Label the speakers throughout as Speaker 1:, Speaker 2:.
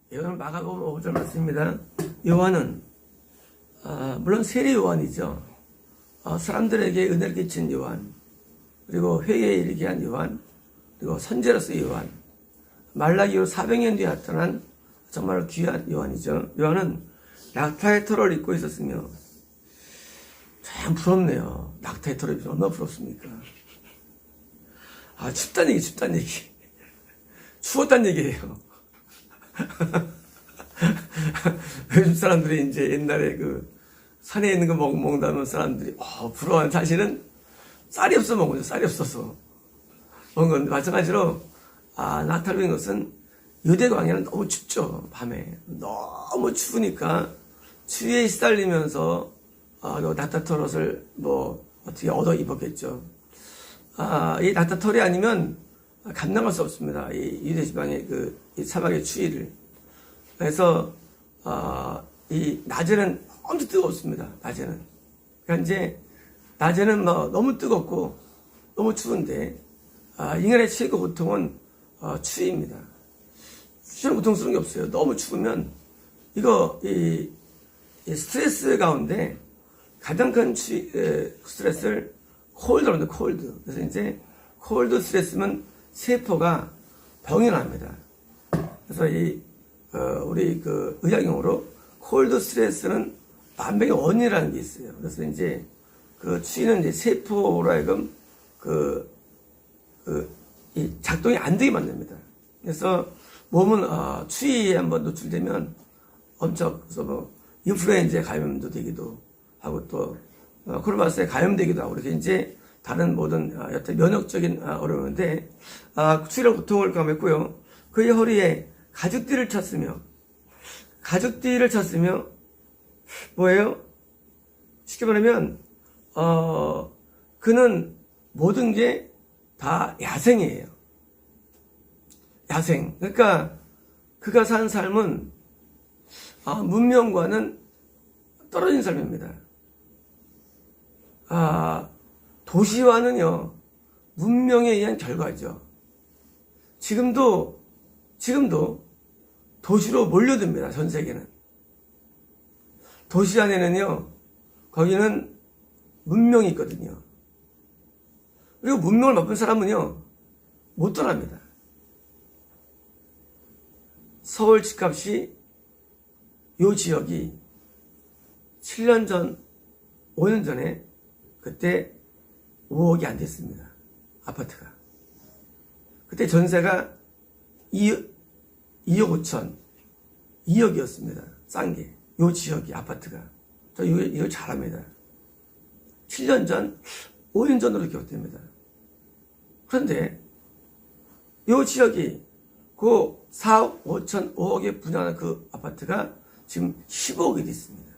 Speaker 1: 이거는 마가복음 5절 말씀입니다. 요한은 물론 세례 요한이죠. 사람들에게 은혜를 끼친 요한, 그리고 회개에 이르게 한 요한, 그리고 선제로서 요한, 말라기 후 400년 뒤에 나타난 정말 귀한 요한이죠. 요한은 낙타의 털을 입고 있었으며, 참 부럽네요. 낙타의 털을 입으면 얼마나 부럽습니까? 춥단 얘기. 추웠단 얘기예요. 요즘 사람들이 이제 옛날에 그 산에 있는 거 먹는다는 사람들이 부러워하는, 사실은 쌀이 없어 먹은 거죠. 쌀이 없어서 먹은 건데, 마찬가지로 낙타를 입은 것은 유대 광야는 너무 춥죠. 밤에 너무 추우니까 추위에 시달리면서 낙타 털옷을 어떻게 얻어 입었겠죠. 이 낙타 털이 아니면 감당할 수 없습니다. 이 유대 지방의 이 사막의 추위를. 그래서 이 낮에는 엄청 뜨겁습니다. 낮에는. 그러니까 이제 낮에는 너무 뜨겁고 너무 추운데 인간의 최고 고통은 추위입니다. 추위는 고통스러운 게 없어요. 너무 추우면 이 스트레스 가운데 가장 큰 스트레스를 콜드라고 합니다. 콜드. 그래서 이제 콜드 스트레스면 세포가 병이 납니다. 그래서 우리 의학용어로 콜드 스트레스는 만병의 원인이라는 게 있어요. 그래서 이제 추위는 이제 세포로 하여금 이 작동이 안 되게 만듭니다. 그래서 몸은 추위에 한번 노출되면 엄청, 그래서 인플루엔자에 감염도 되기도 하고, 또 코로나바이러스에 감염되기도 하고, 이렇게 이제 다른 모든 여튼 면역적인 어려움인데, 추위랑 고통을 감했고요. 그의 허리에 가죽띠를 찼으며 뭐예요? 쉽게 말하면 그는 모든 게 다 야생이에요. 야생. 그러니까 그가 산 삶은 문명과는 떨어진 삶입니다. 도시화는요, 문명에 의한 결과죠. 지금도 도시로 몰려듭니다. 전 세계는. 도시 안에는요, 거기는 문명이 있거든요. 그리고 문명을 맛본 사람은요, 못 떠납니다. 서울 집값이 요 지역이 7년 전, 5년 전에 그때 5억이 안 됐습니다. 아파트가. 그때 전세가 2억 5천, 2억이었습니다. 싼 게. 요 지역이 아파트가. 저 이거 잘합니다. 7년 전, 5년 전으로 기억됩니다. 그런데 요 지역이 그 4억 5천, 5억에 분양하는 그 아파트가 지금 15억이 됐습니다.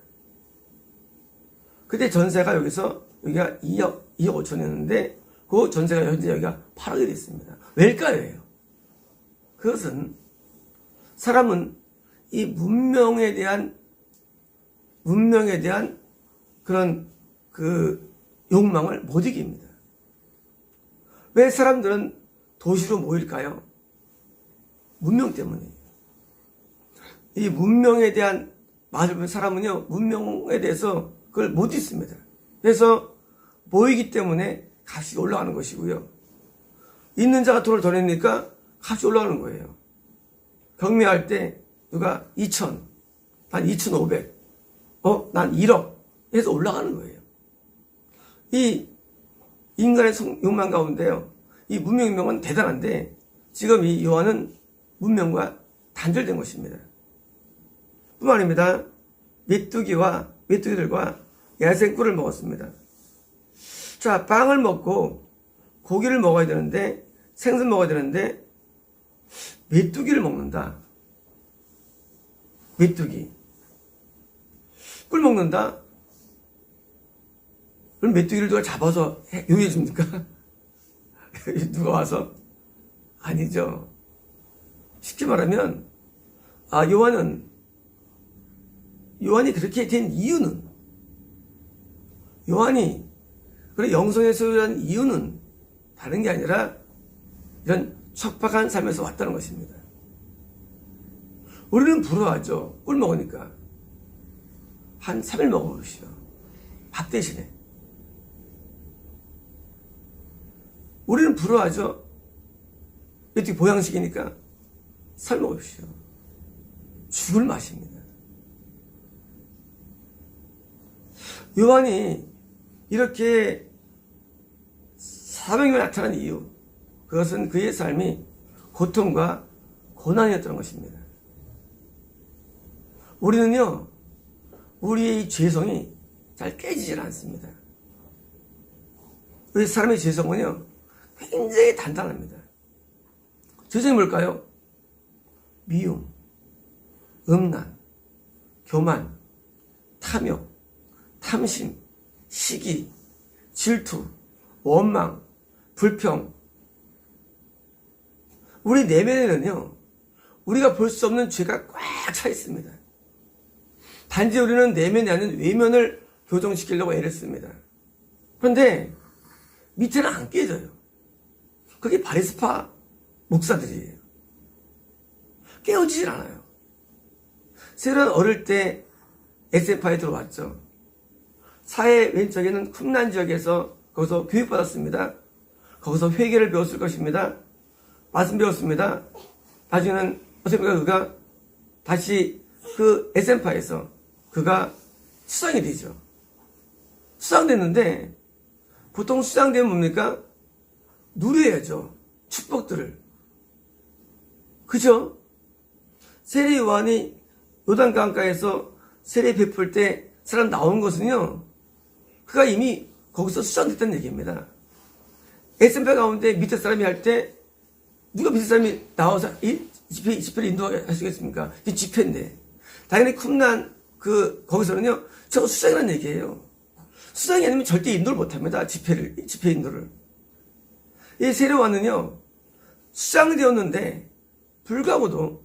Speaker 1: 그때 전세가 여기가 2억 5천이었는데 그 전세가 현재 여기가 8억이 됐습니다. 왜일까요? 그것은 사람은 이 문명에 대한 그런 욕망을 못 이깁니다. 왜 사람들은 도시로 모일까요? 문명 때문이에요. 이 문명에 대한 맛을 보면 사람은요, 문명에 대해서 그걸 못 잊습니다. 그래서 모이기 때문에 값이 올라가는 것이고요. 있는 자가 돈을 더 내니까 값이 올라가는 거예요. 경매할 때 누가 2천, 난 2,500, 난 1억 해서 올라가는 거예요. 이 인간의 욕망 가운데요, 이 문명은 대단한데 지금 이 요한은 문명과 단절된 것입니다. 뿐만 아닙니다. 메뚜기들과 야생 꿀을 먹었습니다. 자, 빵을 먹고 고기를 먹어야 되는데, 생선 먹어야 되는데 메뚜기를 먹는다. 메뚜기. 꿀 먹는다. 그럼 메뚜기를 누가 잡아서 요리해 줍니까? 누가 와서? 아니죠. 쉽게 말하면 요한이 그렇게 된 이유는, 요한이 그런 영성의 소유한 이유는 다른 게 아니라 이런 척박한 삶에서 왔다는 것입니다. 우리는 부러워하죠. 꿀 먹으니까. 한 3일 먹어보시오. 밥 대신에. 우리는 부러워하죠. 어떻게 보양식이니까 살 먹으십시오. 죽을 맛입니다. 요한이 이렇게 사명이 나타난 이유, 그것은 그의 삶이 고통과 고난이었던 것입니다. 우리는요, 우리의 죄성이 잘 깨지질 않습니다. 우리 사람의 죄성은요, 굉장히 단단합니다. 죄성이 뭘까요? 미움, 음란, 교만, 탐욕, 탐심, 시기, 질투, 원망, 불평. 우리 내면에는요, 우리가 볼 수 없는 죄가 꽉 차 있습니다. 단지 우리는 내면이 아닌 외면을 교정시키려고 애를 씁니다. 그런데 밑에는 안 깨져요. 그게 바리새파 목사들이에요. 깨어지질 않아요. 세례는 어릴 때 SF파에 들어왔죠. 사해 왼쪽에는 쿰란 지역에서 거기서 교육받았습니다. 거기서 회개를 배웠을 것입니다. 말씀 배웠습니다. 나중에는 어떻습니까? 그가 다시 그 SM파에서 그가 수상이 되죠. 수상됐는데 보통 수상되면 뭡니까? 누려야죠. 축복들을. 그죠? 세례 요한이 요단 강가에서 세례 베풀 때 사람 나온 것은요, 그가 이미 거기서 수상됐다는 얘기입니다. SM파 가운데 밑에 사람이 할 때 누가 밑에 사람이 나와서 이 집회를 인도하시겠습니까? 이게 집회인데. 당연히 쿰란 거기서는요, 저거 수상이라는 얘기예요. 수상이 아니면 절대 인도를 못 합니다. 집회 인도를. 이 세례요한은요, 수상되었는데, 불구하고도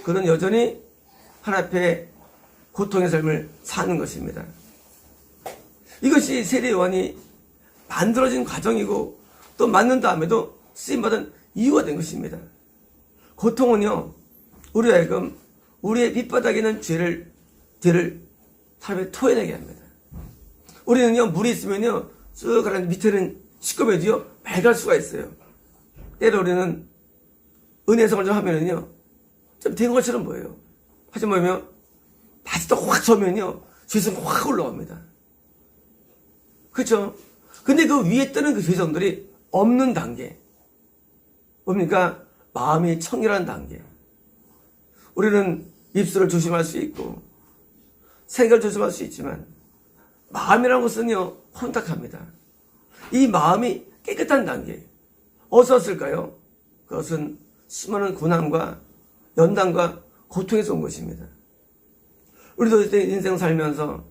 Speaker 1: 그는 여전히 하나님 앞에 고통의 삶을 사는 것입니다. 이것이 세례요한이 만들어진 과정이고, 또 만든 다음에도 쓰임받은 이유가 된 것입니다. 고통은요, 우리가 하여금 우리의 밑바닥에 있는 죄를 하나님에 토해내게 합니다. 우리는요, 물이 있으면요, 쭉 가는 밑에는 시꺼매도요, 맑을 수가 있어요. 때로 우리는 은혜성을 좀 하면은요, 좀 된 것처럼 보여요. 하지만 뭐냐면, 다시 또 확 져면요, 죄성이 확 올라옵니다. 그렇죠? 근데 그 위에 뜨는 그 죄성들이 없는 단계. 뭡니까? 마음이 청결한 단계. 우리는 입술을 조심할 수 있고, 생각을 조심할 수 있지만, 마음이라는 것은요, 혼탁합니다. 이 마음이 깨끗한 단계. 어디서 왔을까요? 그것은 수많은 고난과 연단과 고통에서 온 것입니다. 우리도 인생 살면서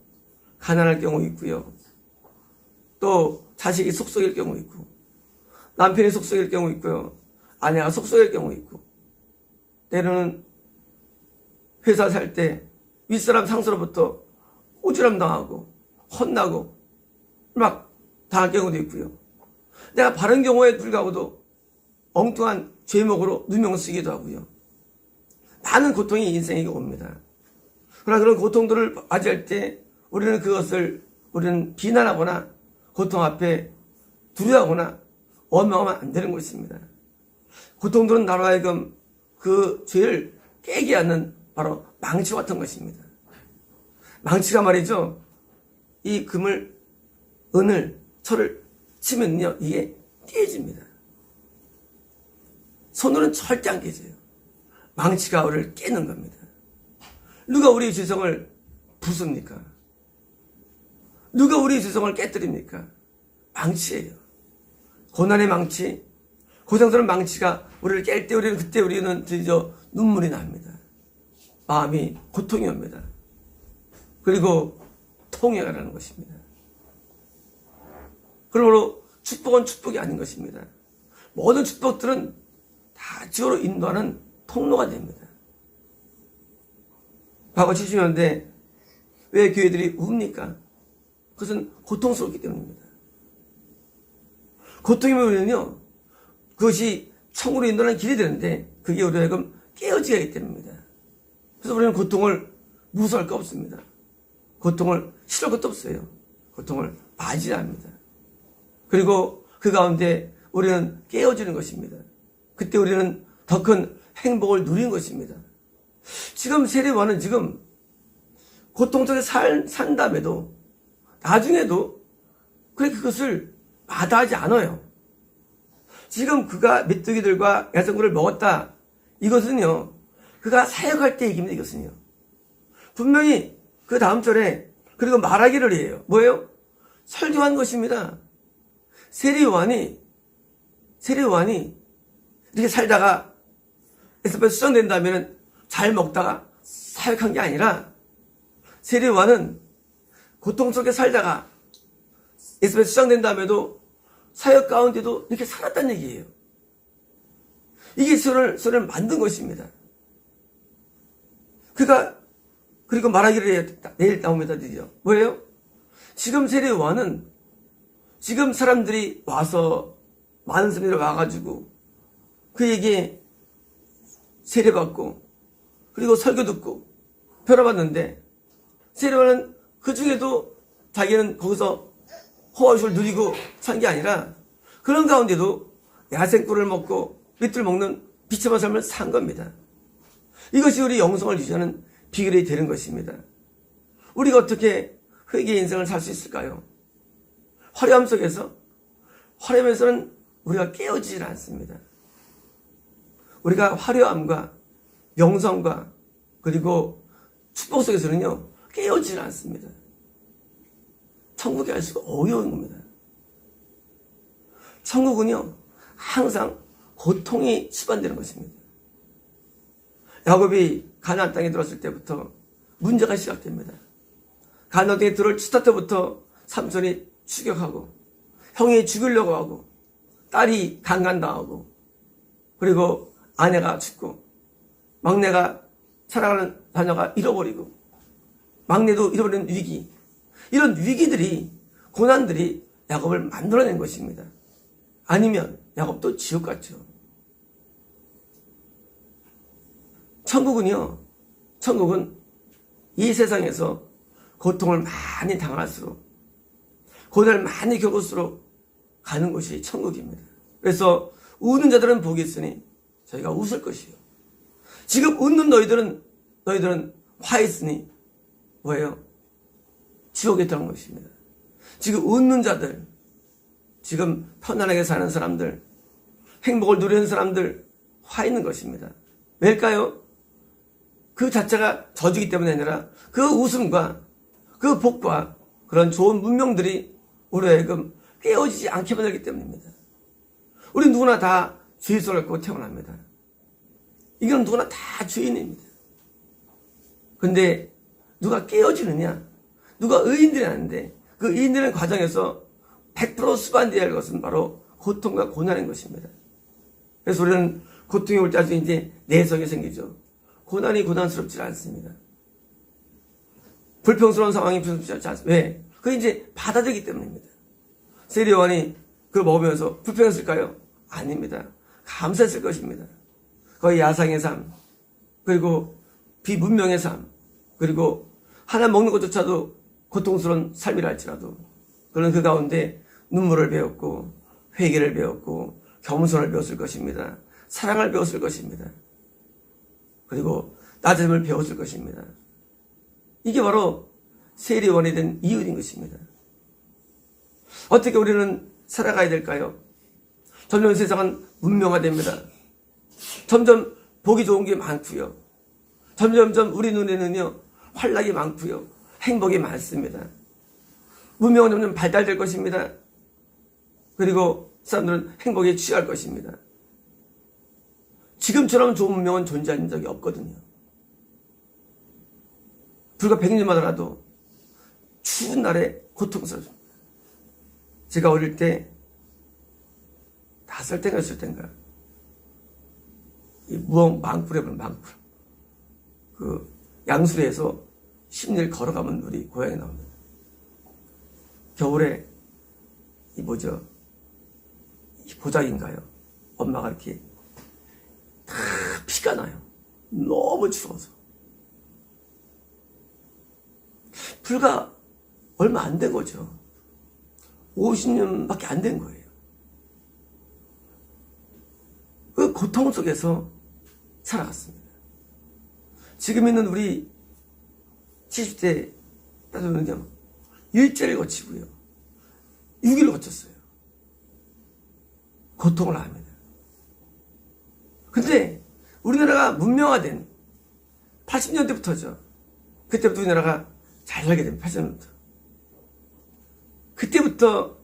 Speaker 1: 가난할 경우 있고요. 또 자식이 속속일 경우 있고, 남편이 속속일 경우 있고요. 아내가 속속일 경우 있고, 때로는 회사 살 때 윗사람 상사로부터 오지랖 당하고 혼나고 막 당할 경우도 있고요. 내가 바른 경우에 불구하고도 엉뚱한 죄목으로 누명 쓰기도 하고요. 많은 고통이 인생에게 옵니다. 그러나 그런 고통들을 맞이할 때 우리는 우리는 비난하거나 고통 앞에 두려워하거나 원망하면 안 되는 것입니다. 고통들은 나로 하여금 그 죄를 깨게 하는 바로 망치 같은 것입니다. 망치가 말이죠, 이 금을, 은을, 철을 치면요, 이게 깨집니다. 손으로는 절대 안 깨져요. 망치가 우리를 깨는 겁니다. 누가 우리의 죄성을 부숩니까? 누가 우리의 죄성을 깨뜨립니까? 망치예요. 고난의 망치, 고생스러운 망치가 우리를 깰 때 우리는 드디어 눈물이 납니다. 마음이 고통이 옵니다. 그리고 통해가 나는 것입니다. 그러므로 축복은 축복이 아닌 것입니다. 모든 축복들은 다 지옥으로 인도하는 통로가 됩니다. 과거 70년대 왜 교회들이 웁니까? 그것은 고통스럽기 때문입니다. 고통이면 우리는요, 그것이 천국으로 인도하는 길이 되는데 그게 우리가 지금 깨어지게 하기 때문입니다. 그래서 우리는 고통을 무서워할 거 없습니다. 고통을 싫어할 것도 없어요. 고통을 맞이합니다. 그리고 그 가운데 우리는 깨어지는 것입니다. 그때 우리는 더 큰 행복을 누리는 것입니다. 지금 세례요한은 지금 고통 속에 산다음에도 나중에도 그것을 마다하지 않아요. 지금 그가 메뚜기들과 야생굴을 먹었다. 이것은요, 그가 사역할 때 얘기입니다. 이것은요. 분명히 그 다음 절에 그리고 말하기를 해요. 뭐예요? 설교한 것입니다. 세례요한이 이렇게 살다가 에스파에 수정된다면 잘 먹다가 사역한 게 아니라 세례요한은 고통 속에 살다가 에스파에 수정된다음에도 사역 가운데도 이렇게 살았다는 얘기예요. 이게 소를 만든 것입니다. 그가 그리고 말하기를 해요. 내일 나옵니다. 드디어. 뭐예요? 지금 세례요한은 지금 사람들이 와서 많은 사람들이 와가지고 그에게 세례받고 그리고 설교 듣고 변화받는데 세례요한은 그 중에도 자기는 거기서 호화주를 누리고 산 게 아니라 그런 가운데도 야생꿀을 먹고 밑을 먹는 비참한 삶을 산 겁니다. 이것이 우리 영성을 유지하는 비결이 되는 것입니다. 우리가 어떻게 회개의 인생을 살 수 있을까요? 화려함 속에서, 화려함에서는 우리가 깨어지질 않습니다. 우리가 화려함과 명성과 그리고 축복 속에서는요, 깨어지질 않습니다. 천국에 갈 수가 어려운 겁니다. 천국은요, 항상 고통이 수반되는 것입니다. 야곱이 가나안 땅에 들어왔을 때부터 문제가 시작됩니다. 가나안 땅에 들어올 스타트부터 삼손이 추격하고 형이 죽이려고 하고 딸이 강간당하고 그리고 아내가 죽고 막내가 사랑하는 자녀가 잃어버리고 막내도 잃어버리는 위기, 이런 위기들이 고난들이 야곱을 만들어낸 것입니다. 아니면 야곱도 지옥 같죠. 천국은 이 세상에서 고통을 많이 당할수록 고난을 많이 겪을수록 가는 곳이 천국입니다. 그래서 우는 자들은 복이 있으니 저희가 웃을 것이요. 지금 웃는 너희들은 화 있으니 뭐예요? 지옥에 들어간 것입니다. 지금 웃는 자들, 지금 편안하게 사는 사람들, 행복을 누리는 사람들 화 있는 것입니다. 왜일까요? 그 자체가 저주기 때문이 아니라 그 웃음과 그 복과 그런 좋은 문명들이 우리 하여금 깨어지지 않게 만들기 때문입니다. 우리 누구나 다 주의소를 갖고 태어납니다. 이건 누구나 다 주인입니다. 근데 누가 깨어지느냐? 누가 의인들이 하는데 그 의인들의 과정에서 100% 수반되어야 할 것은 바로 고통과 고난인 것입니다. 그래서 우리는 고통이 올 때 아주 이제 내성이 생기죠. 고난이 고난스럽지 않습니다. 불평스러운 상황이 불평스럽지 않습니다. 왜? 그게 이제 받아들이기 때문입니다. 세례요한이 그걸 먹으면서 불평했을까요? 아닙니다. 감사했을 것입니다. 거의 야상의 삶, 그리고 비문명의 삶, 그리고 하나 먹는 것조차도 고통스러운 삶이라 할지라도 그는 그 가운데 눈물을 배웠고 회개를 배웠고 겸손을 배웠을 것입니다. 사랑을 배웠을 것입니다. 그리고 낮음을 배웠을 것입니다. 이게 바로 세례요한이 된 이유인 것입니다. 어떻게 우리는 살아가야 될까요? 점점 세상은 문명화됩니다. 점점 보기 좋은 게 많고요. 점점점 우리 눈에는요 활락이 많고요. 행복이 많습니다. 문명은 점점 발달될 것입니다. 그리고 사람들은 행복에 취할 것입니다. 지금처럼 좋은 문명은 존재한 적이 없거든요. 불과 100년만 하더라도 추운 날에 고통스럽습니다. 제가 어릴 때 5살 때인가 6살 때인가 이 무엉 망굴에 보면 망굴 그 양수리에서 10일 걸어가면 우리 고향에 나옵니다. 겨울에 이 뭐죠? 이 보자기인가요? 엄마가 이렇게 다 피가 나요. 너무 추워서. 불과 얼마 안 된 거죠. 50년밖에 안 된 거예요. 그 고통 속에서 살아갔습니다. 지금 있는 우리 70대 따님은요, 일제를 거치고요, 6.1을 거쳤어요. 고통을 압니다. 근데 우리나라가 문명화된 80년대부터죠. 그때부터 우리나라가 잘 살게 됩니다. 80년부터. 그때부터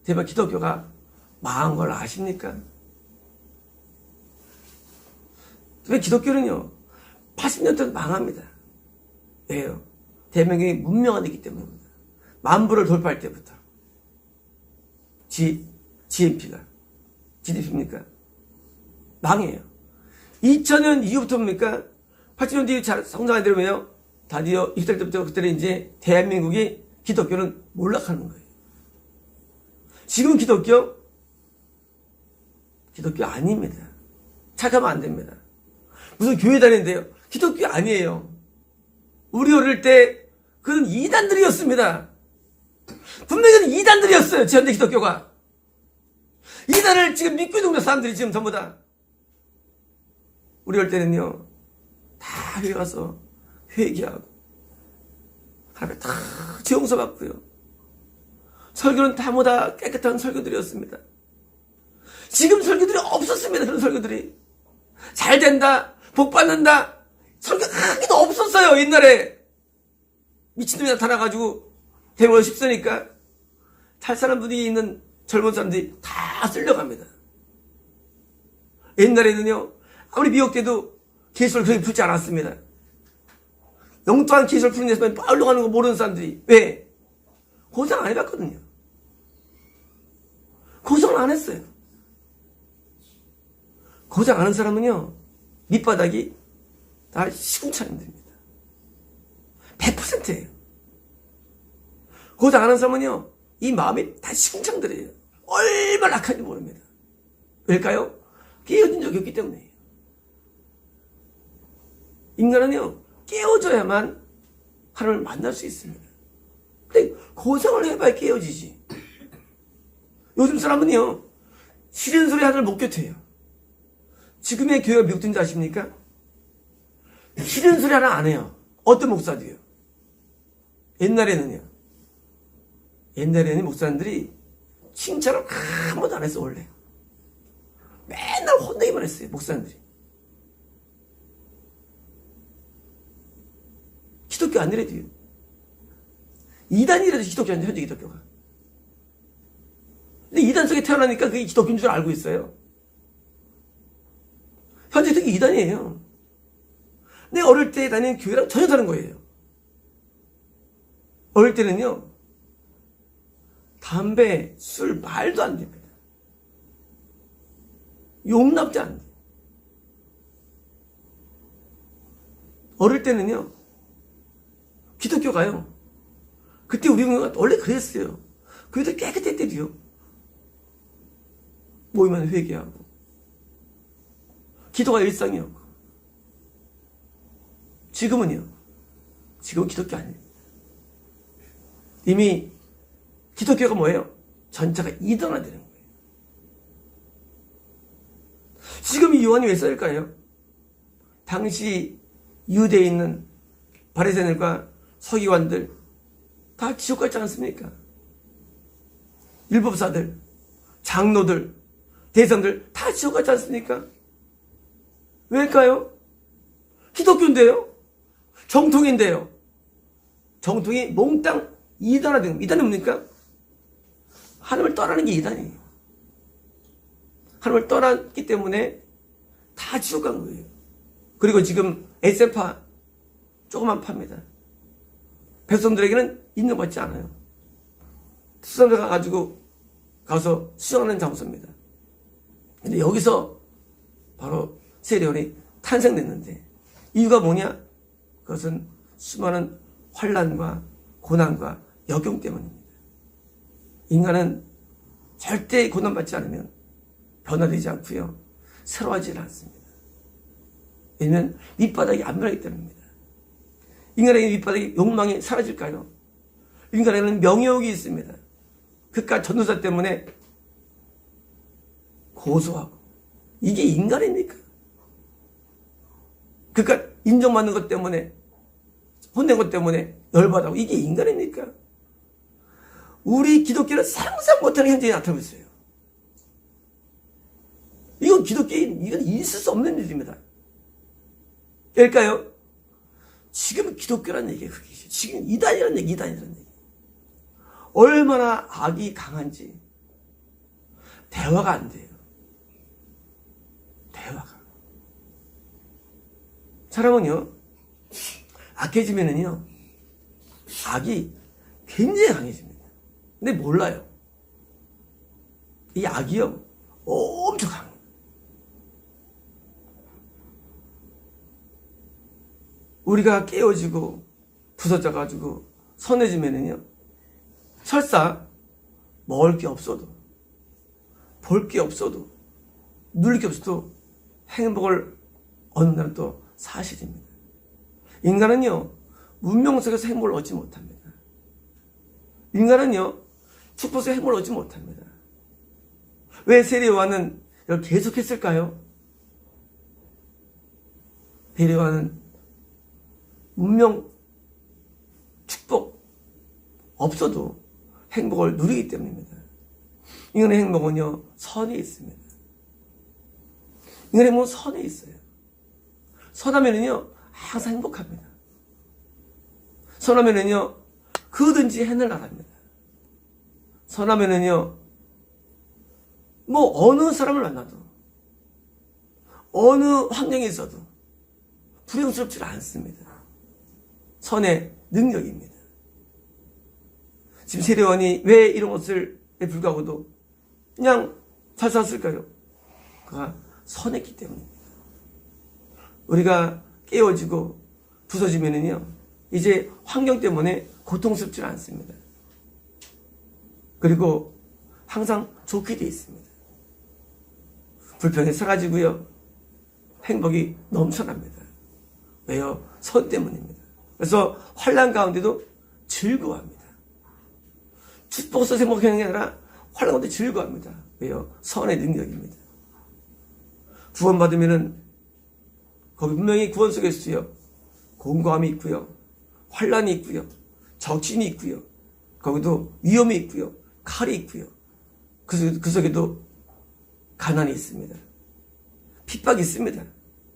Speaker 1: 대만 기독교가 망한 걸 아십니까? 왜 기독교는요, 80년대 망합니다. 왜요? 대명이 문명화되기 때문입니다. 만불을 돌파할 때부터. GNP가. GDP입니까? 망해요. 2000년 이후부터 뭡니까? 80년 뒤에 잘 성장한 대로면요, 드디어 20대 때부터 그때는 이제 대한민국이 기독교는 몰락하는 거예요. 지금 기독교 아닙니다. 착하면 안 됩니다. 무슨 교회 다니는데요? 기독교 아니에요. 우리 어릴 때 그건 이단들이었습니다. 분명히 이단들이었어요. 현대 기독교가. 이단을 지금 믿고 있는 사람들이 지금 전부 다. 우리 어릴 때는요, 다 회개 가서 회개하고 하나님 다 지용서 받고요. 설교는 다 모두 깨끗한 설교들이었습니다. 지금 설교들이 없었습니다. 그런 설교들이. 잘 된다, 복 받는다, 설교 하기도 없었어요. 옛날에 미친놈이 나타나가지고 대목을 씹으니까 잘 사는 분이 있는 젊은 사람들이 다 쓸려갑니다. 옛날에는요, 아무리 미혹돼도 계시를 그렇게 풀지 않았습니다. 영통한 계시를 푸는 데서 빨로 가는 거 모르는 사람들이. 왜? 고생 안 해봤거든요. 고생을 안 했어요. 고생 안 하는 사람은요, 밑바닥이 다 시궁창입니다. 100%예요. 고생 안 하는 사람은요, 이 마음이 다 시궁창들이에요. 얼마나 악한지 모릅니다. 왜일까요? 깨어진 적이 없기 때문이에요. 인간은요, 깨어져야만 하나님을 만날 수 있습니다. 근데 고생을 해봐야 깨어지지. 요즘 사람은요, 싫은 소리 하나를 못 곁해요. 지금의 교회가 미국인지 아십니까? 싫은 소리 하나 안 해요. 어떤 목사도요. 옛날에는 목사님들이 칭찬을 한 번도 안 했어, 원래. 맨날 혼내기만 했어요, 목사님들이. 기독교 아니래도요. 이단이라도 기독교 아니죠, 현재 기독교가. 근데 이단 속에 태어나니까 그게 기독교인 줄 알고 있어요. 현재 그게 이단이에요. 내 어릴 때 다니는 교회랑 전혀 다른 거예요. 어릴 때는요, 담배, 술, 말도 안 됩니다. 용납도 안 돼요. 어릴 때는요, 기독교가요, 그때 우리 교회가 원래 그랬어요. 교회도 깨끗했대요. 모이면 회개하고, 기도가 일상이었고. 지금은요, 지금은 기독교 아니에요. 이미 기독교가 뭐예요? 전체가 이단화되는 거예요. 지금 이 요한이 왜 써일까요? 당시 유대에 있는 바리새인들과 서기관들 다 지옥 갔지 않습니까? 율법사들, 장로들, 대성들 다 지옥 갔지 않습니까? 왜일까요? 기독교인데요? 정통인데요? 정통이 몽땅 이단화된 겁니다. 이단이 뭡니까? 하나님을 떠나는 게 이단이에요. 하나님을 떠났기 때문에 다 지옥 간 거예요. 그리고 지금 에세파 조그만 팝니다. 백성들에게는 인정받지 않아요. 수산대 가서 수정하는 장소입니다. 근데 여기서 바로 세례원이 탄생됐는데, 이유가 뭐냐? 그것은 수많은 환난과 고난과 역경 때문입니다. 인간은 절대 고난받지 않으면 변화되지 않고요, 새로워지지 않습니다. 왜냐하면 밑바닥이 안 변하기 때문입니다. 인간에게 밑바닥이 욕망이 사라질까요? 인간에는 명예욕이 있습니다. 그깟 전도사 때문에 고소하고. 이게 인간입니까? 그깟 인정받는 것 때문에, 혼낸 것 때문에 열받아하고. 이게 인간입니까? 우리 기독교는 상상 못하는 현장이 나타나고 있어요. 이건 기독교인, 이건 있을 수 없는 일입니다. 그러니까요, 지금 기독교라는 얘기예요. 지금 이단이라는 얘기, 이단이라는 얘기. 얼마나 악이 강한지 대화가 안 돼요. 대화가. 사람은요, 악해지면은요, 악이 굉장히 강해집니다. 근데 몰라요. 이 악이요, 엄청 강해요. 우리가 깨어지고 부서져가지고 선해지면은요, 설사 먹을 게 없어도, 볼 게 없어도, 누릴 게 없어도 행복을 얻는다는 또 사실입니다. 인간은요, 문명 속에서 행복을 얻지 못합니다. 인간은요, 축복 속에서 행복을 얻지 못합니다. 왜 세례요한은 이렇게 계속했을까요? 세례요한은 문명, 축복 없어도 행복을 누리기 때문입니다. 인간의 행복은요, 선에 있습니다. 인간의 행복은 선에 있어요. 선하면은요, 항상 행복합니다. 선하면은요, 그든지 해낼 나랍니다. 선하면은요, 뭐 어느 사람을 만나도, 어느 환경에 있어도 불행스럽지 않습니다. 선의 능력입니다. 지금 세례요한이 왜 이런 것을 불구하고도 그냥 잘 살았을까요? 그가 선했기 때문입니다. 우리가 깨어지고 부서지면은요, 이제 환경 때문에 고통스럽지 않습니다. 그리고 항상 좋게 되어 있습니다. 불평이 사라지고요, 행복이 넘쳐납니다. 왜요? 선 때문입니다. 그래서 환난 가운데도 즐거워합니다. 축복에서 행복하는 게 아니라 환난 가운데 즐거워합니다. 왜요? 선의 능력입니다. 구원받으면은 거기 분명히 구원 속에 있어요. 공고함이 있고요, 환난이 있고요, 적신이 있고요, 거기도 위험이 있고요, 칼이 있고요, 그 속에도 가난이 있습니다. 핍박이 있습니다.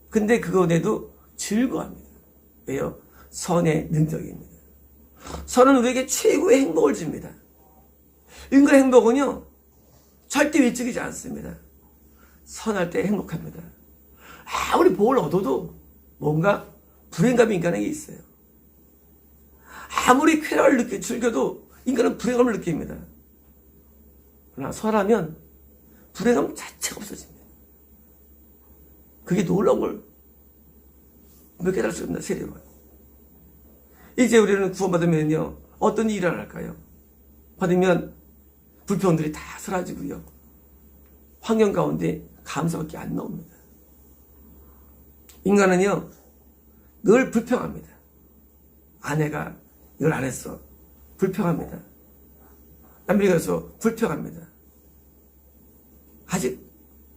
Speaker 1: 근데 그것에도 즐거워합니다. 왜요? 선의 능력입니다. 선은 우리에게 최고의 행복을 줍니다. 인간의 행복은요, 절대 위축이지 않습니다. 선할 때 행복합니다. 아무리 복을 얻어도 뭔가 불행감이 인간에게 있어요. 아무리 쾌락을 즐겨도 인간은 불행감을 느낍니다. 그러나 선하면 불행감 자체가 없어집니다. 그게 놀라운 걸 몇 깨달을 수 없나, 세례요한. 이제 우리는 구원받으면요, 어떤 일이 일어날까요? 받으면 불평들이 다 사라지고요, 환경 가운데 감사밖에 안 나옵니다. 인간은요, 늘 불평합니다. 아내가 이걸 안 했어. 불평합니다. 남편이 가서 불평합니다. 아직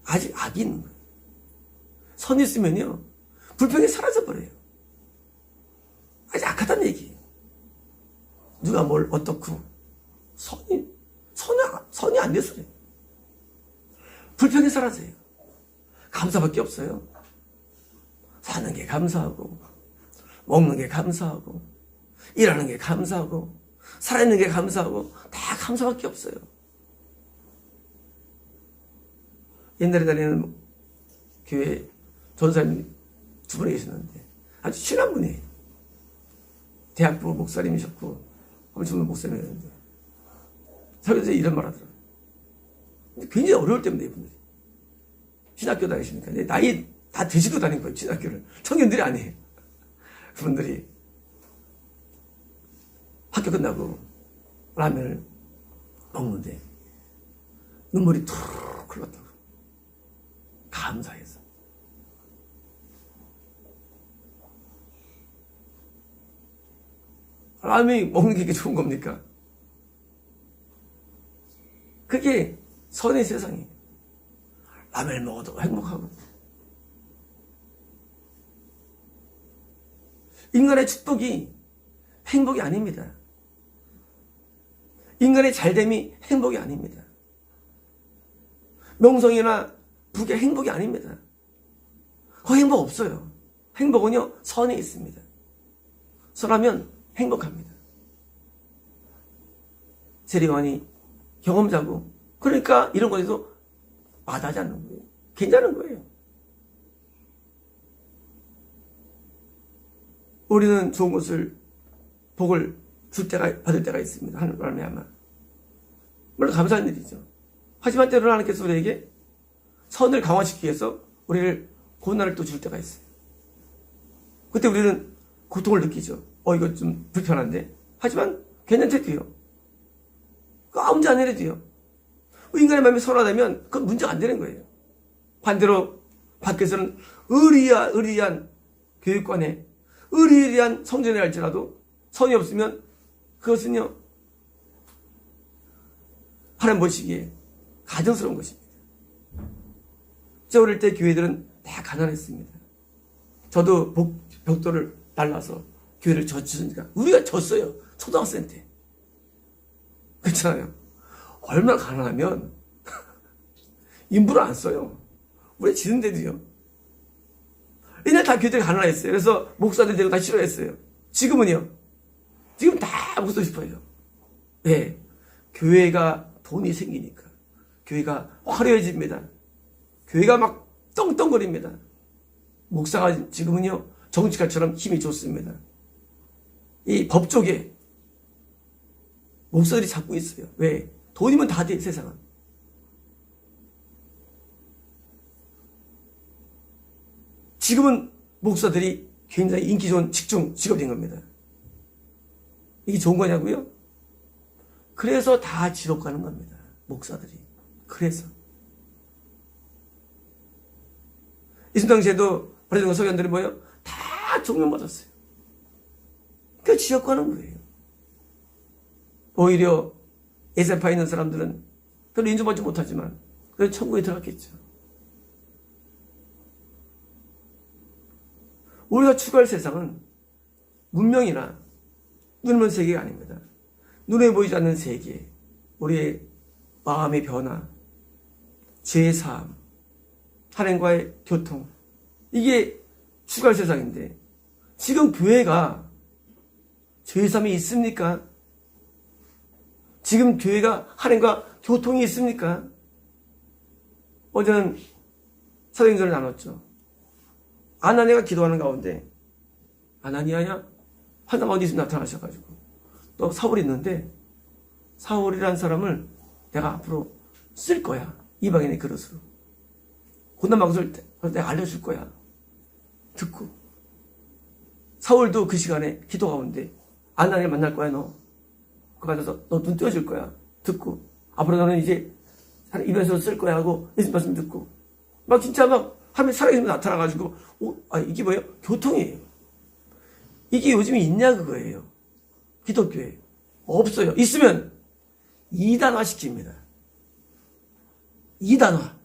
Speaker 1: 악이 있는 거예요. 선이 있으면요, 불평이 사라져버려요. 아직 악하다는 얘기예요. 누가 뭘 어떻고, 선이 안 돼서 그래요. 불평이 사라져요. 감사밖에 없어요. 사는 게 감사하고, 먹는 게 감사하고, 일하는 게 감사하고, 살아있는 게 감사하고, 다 감사밖에 없어요. 옛날에 다니는 교회 전사님 두 분이 계셨는데 아주 친한 분이에요. 대학부 목사님이셨고 엄청난 목사님이었는데 설교에서 이런 말 하더라고요. 굉장히 어려울 때입니다, 이분들이. 신학교 다니시니까. 나이 다 드시고 다닌 거예요, 신학교를. 청년들이 아니에요. 그분들이 학교 끝나고 라면을 먹는데 눈물이 툭 흘렀다고. 감사해서. 라면이 먹는 게 좋은 겁니까? 그게 선의 세상이에요. 라면을 먹어도 행복하고. 인간의 축복이 행복이 아닙니다. 인간의 잘됨이 행복이 아닙니다. 명성이나 부의 행복이 아닙니다. 그 행복 없어요. 행복은요, 선에 있습니다. 선하면 행복합니다. 세리왕이 경험자고, 그러니까 이런 거에서 마다하지 않는 거예요. 괜찮은 거예요. 우리는 좋은 것을, 복을 받을 때가 있습니다. 하나님 말미암아. 물론 감사한 일이죠. 하지만 때로는 하나님께서 우리에게 선을 강화시키기 위해서 우리를 고난을 또 줄 때가 있어요. 그때 우리는 고통을 느끼죠. 이거 좀 불편한데. 하지만 괜찮대도요. 아무 문제 안 내려도요. 인간의 마음이 선하다면 그건 문제가 안 되는 거예요. 반대로 밖에서는 의리한 교육관에 의리한 성전에 할지라도 선이 없으면 그것은요, 하나님 보시기에 가증스러운 것입니다. 저 어릴 때 교회들은 다 가난했습니다. 저도 벽돌을 날라서 교회를 졌으니까 우리가 졌어요. 초등학생 때. 그렇잖아요. 얼마나 가난하면 인부를 안 써요. 우리 지는데도요. 옛날 다 교회들이 가난했어요. 그래서 목사들 되고 다 싫어했어요. 지금은요. 지금 다 목사 싶어요. 네. 교회가 돈이 생기니까 교회가 화려해집니다. 교회가 막 떵떵거립니다. 목사가 지금은요, 정치가처럼 힘이 좋습니다. 이 법조계 목사들이 잡고 있어요. 왜? 돈이면 다 돼, 세상은. 지금은 목사들이 굉장히 인기 좋은 직업인 겁니다. 이게 좋은 거냐고요? 그래서 다 지옥 가는 겁니다. 목사들이. 그래서. 이순 당시에도 오래전 서기관들이 뭐예요? 다 종명받았어요. 그 지옥 가는 거예요. 오히려 예세파 있는 사람들은 별로 인정받지 못하지만 그래서 천국에 들어갔겠죠. 우리가 추구할 세상은 문명이나 눈먼 세계가 아닙니다. 눈에 보이지 않는 세계, 우리의 마음의 변화, 죄의 사함, 하나님과의 교통, 이게 추구할 세상인데 지금 교회가 죄의 사함이 있습니까? 지금 교회가 하나님과 교통이 있습니까? 어제는 사도행전을 나눴죠. 아나니아가 기도하는 가운데 아나니아야? 환상 가운데 있으면 나타나셔가지고 또 사울이 있는데 사울이라는 사람을 내가 앞으로 쓸 거야. 이방인의 그릇으로. 고난 방송을 내가 알려줄 거야. 듣고 사울도 그 시간에 기도 가운데 아나니아를 만날 거야 너. 그 가서 너 눈 띄워줄 거야. 듣고 앞으로 너는 이제 입에서 쓸 거야 하고 예수님 말씀 듣고 막 진짜 막 하면 살아계시면 나타나가지고 이게 뭐예요? 교통이에요. 이게 요즘에 있냐 그거예요. 기독교에 없어요. 있으면 이단화 시킵니다. 이단화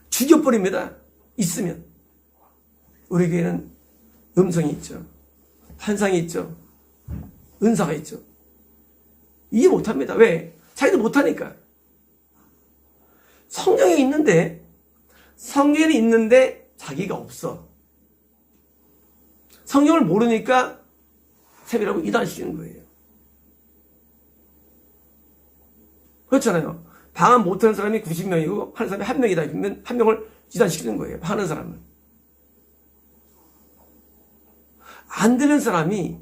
Speaker 1: 죽여버립니다. 있으면. 우리 교회는 음성이 있죠. 환상이 있죠. 은사가 있죠. 이해 못합니다. 왜? 자기도 못하니까. 성경에 있는데 자기가 없어. 성경을 모르니까 세배라고 이단시키는 거예요. 그렇잖아요. 방언 못하는 사람이 90명이고 하는 사람이 1명이다. 그러면 1명을 이단시키는 거예요. 하는 사람은. 안 되는 사람이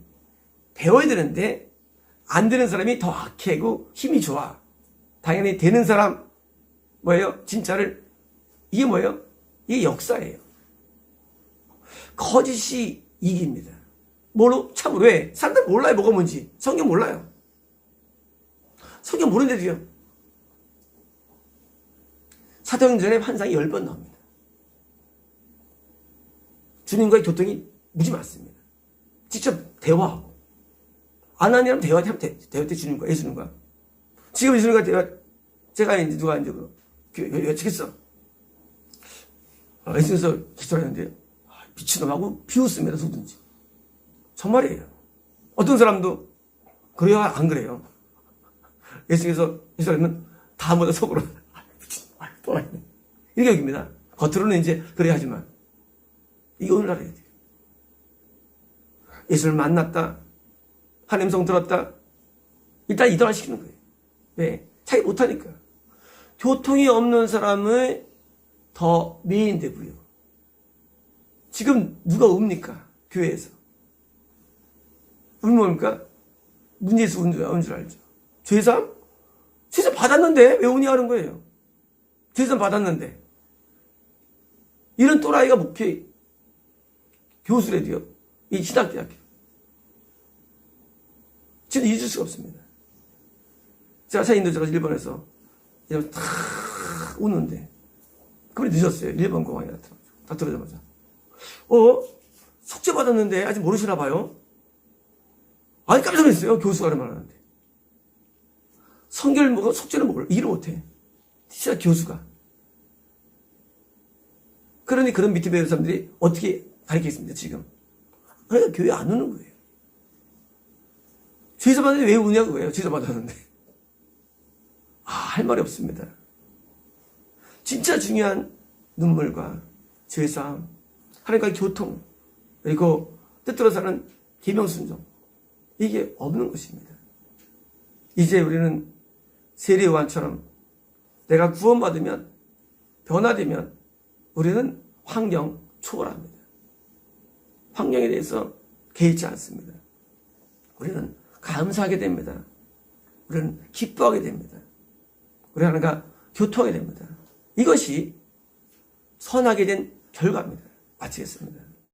Speaker 1: 배워야 되는데 안 되는 사람이 더 악해고 힘이 좋아. 당연히 되는 사람 뭐예요? 진짜를 이게 뭐예요? 이게 역사예요. 거짓이 이깁니다. 뭐로? 참으로 왜? 사람들 몰라요. 뭐가 뭔지. 성경 몰라요. 성경 모르는데도요. 사도행전에 환상이 10번 나옵니다. 주님과의 교통이 무지 많습니다. 직접 대화하고 아나니아랑 대화 때 주님과 예수님과 지금 예수님과 대화 제가 이제 누가 이제 외치겠어. 예수님께서 기도하는데 미친놈하고 비웃습니다. 누구든지. 정말이에요. 어떤 사람도 그래요 안 그래요. 예수님께서 기도하면 다 모두 속으로 미친놈 또 왔네. 이렇게 여깁니다. 겉으로는 이제 그래야 하지만 이게 오늘날 해야 돼요. 예수를 만났다. 하나님 성 들었다. 일단 이동화 시키는 거예요. 왜? 자기 못하니까. 교통이 없는 사람을 더 미인되고요. 지금 누가 웁니까? 교회에서. 우리 뭡니까? 문제에서 운 줄 알죠. 죄삼? 죄삼 받았는데 왜 우냐 하는 거예요. 죄삼 받았는데. 이런 또라이가 목회 교수래도요. 이 신학대학교. 진짜 잊을 수가 없습니다. 제가 인도자가 일본에서 탁 오는데 그분이 늦었어요. 일본 공항에 나타나가지고 다 들어오자마자 속죄 받았는데 아직 모르시나 봐요. 아니 깜짝 놀랐어요. 교수가 말하는데 성결 먹어 속죄를 먹을 일을 못해. 진짜 교수가. 그러니 그런 밑에 배우는 사람들이 어떻게 가르치겠습니까 지금. 그러니까 교회 안 오는 거예요. 죄사 받았는데 왜 우냐고 해요. 죄사 받았는데. 할 말이 없습니다. 진짜 중요한 눈물과 죄사함, 하나님과의 교통, 그리고 뜻대로 사는 계명순종, 이게 없는 것입니다. 이제 우리는 세례 요한처럼 내가 구원받으면, 변화되면 우리는 환경 초월합니다. 환경에 대해서 개의치 않습니다. 우리는 감사하게 됩니다. 우리는 기뻐하게 됩니다. 우리 하나님과 교통하게 됩니다. 이것이 선하게 된 결과입니다. 마치겠습니다.